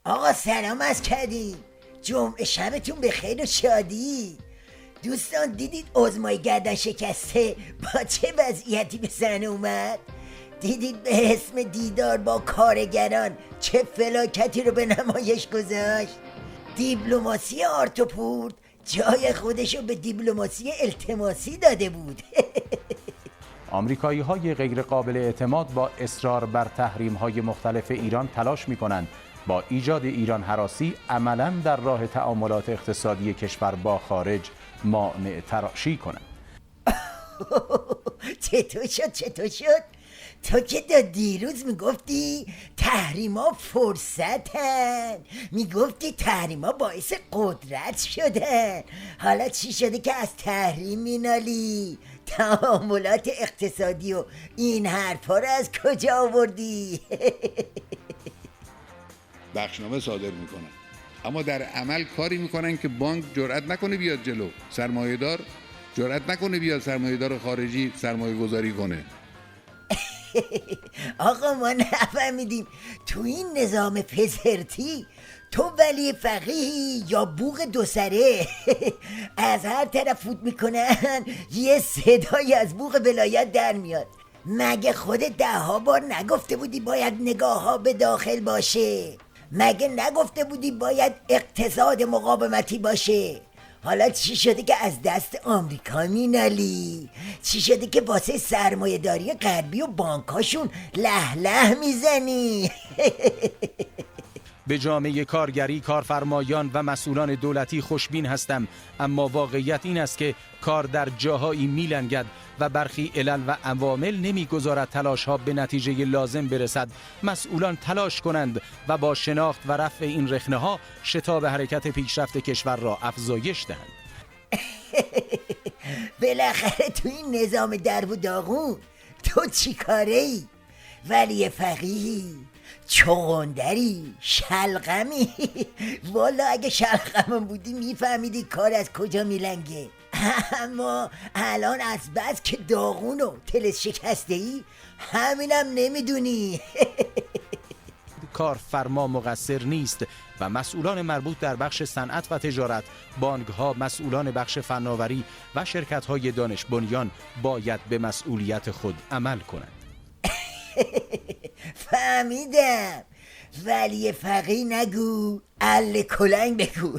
آقا سلام از کردیم. جمعه شبتون به خیر و شادی. دوستان دیدید عظمای گردن شکسته با چه وضعیتی به صحنه اومد؟ دیدید به اسم دیدار با کارگران چه فلاکتی رو به نمایش گذاشت؟ دیپلماسی آرتوپورت جای خودشو به دیپلماسی التماسی داده بود. آمریکایی‌های غیر قابل اعتماد با اصرار بر تحریم‌های مختلف ایران تلاش می‌کنند با ایجاد ایران هراسی عملاً در راه تعاملات اقتصادی کشور با خارج مانع تراشی کنند. چطور شد؟ تو که تا دیروز میگفتی تحریما فرصتن، میگفتی تحریما باعث قدرت شدن. حالا چی شده که از تحریم مینالی؟ تعاملات اقتصادی و این حرفا رو از کجا آوردی؟ بخشنامه صادر میکنن اما در عمل کاری میکنن که بانک جرئت نکنه بیاد جلو، سرمایه‌دار جرئت نکنه بیاد سرمایه‌دار خارجی سرمایه گذاری کنه. آقا ما نفهمیدیم تو این نظام پسرتی تو ولی فقیهی یا بوق دو سره؟ از هر طرف فوت میکنن یه صدایی از بوق ولایت در میاد. مگه خود 10 بار نگفته بودی باید نگاه ها به داخل باشه؟ مگه نگفته بودی باید اقتصاد مقاومتی باشه؟ حالا چی شده که از دست آمریکا مینالی؟ چی شده که واسه سرمایه داری غربی و بانکاشون له میزنی؟ به جامعه کارگری، کارفرمایان و مسئولان دولتی خوشبین هستم، اما واقعیت این است که کار در جاهایی میلنگد و برخی علل و عوامل نمیگذارد تلاش‌ها به نتیجه لازم برسد. مسئولان تلاش کنند و با شناخت و رفع این رخنه‌ها شتاب حرکت پیشرفت کشور را افزایش دهند. بالاخره تو این نظام درب و داغون تو چی کاره ای؟ ولی فقیهی، چغندری، شلغمی؟ والا اگه شلغم بودی میفهمیدی کار از کجا میلنگه. اما الان از بس که داغون و تلس شکسته ای همینم نمیدونی. کارفرما مقصر نیست و مسئولان مربوط در بخش صنعت و تجارت، بانک‌ها، مسئولان بخش فناوری و شرکت‌های دانش بنیان باید به مسئولیت خود عمل کنند. فهمیدم، ولی فقیه نگو، اله کلنگ بگو.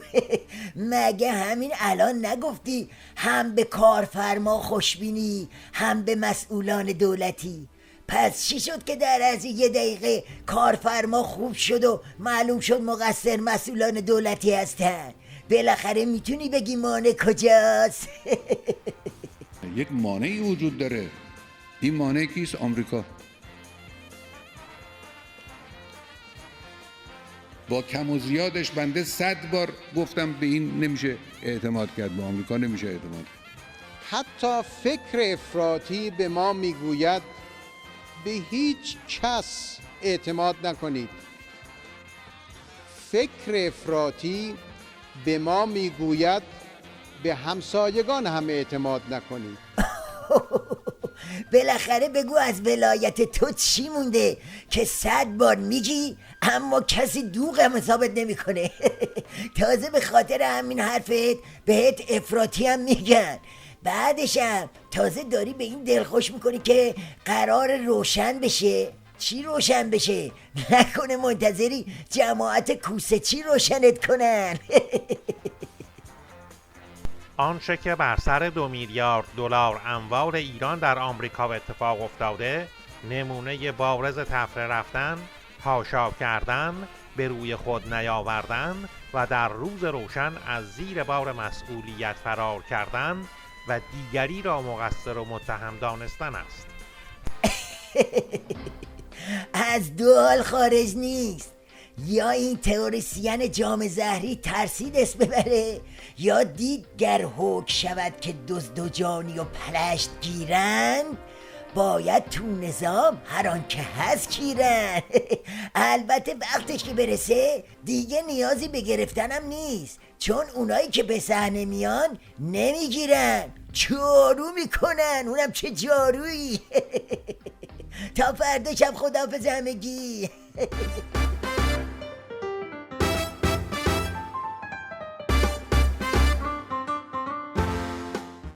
مگه همین الان نگفتی هم به کارفرما خوشبینی هم به مسئولان دولتی؟ پس چی شد که در از 1 دقیقه کارفرما خوب شد و معلوم شد مقصر مسئولان دولتی هستن؟ بالاخره میتونی بگی مانع کجاست؟ یک مانعی وجود داره. این مانع کیست؟ آمریکا. با کم و زیادش بنده 100 بار گفتم به این نمیشه اعتماد کرد، به آمریکا نمیشه اعتماد کرد. حتی فکر افراطی به ما میگوید به هیچ کس اعتماد نکنید. فکر افراطی به ما میگوید به همسایگان هم اعتماد نکنید. بالاخره بگو از ولایت تو چی مونده که 100 بار میگی اما کسی دوغم حسابت نمیکنه؟ تازه به خاطر همین حرفت بهت افراطی هم میگن. بعدشم تازه داری به این دلخوش میکنی که قرار روشن بشه. چی روشن بشه؟ نکنه منتظری جماعت کوسه چی روشنت کنن؟ آنچه که بر سر 2 میلیارد دلار اموال ایران در آمریکا اتفاق افتاده نمونه بارز تفره رفتن، حاشا کردن، به روی خود نیاوردن و در روز روشن از زیر بار مسئولیت فرار کردن و دیگری را مقصر و متهم دانستن است. از 2 حال خارج نیست، یا این تئوریسین جام زهری ترسید اسم ببره، یا دید گر حکم شود که دزد جانی و پلشت گیرند باید تو نظام هر آن که هست کیرن. البته وقتش که برسه دیگه نیازی به گرفتنم نیست، چون اونایی که به صحنه میان نمیگیرن، جارو میکنن. اونم چه جارویی. تا فردا شب خداحافظ همگی.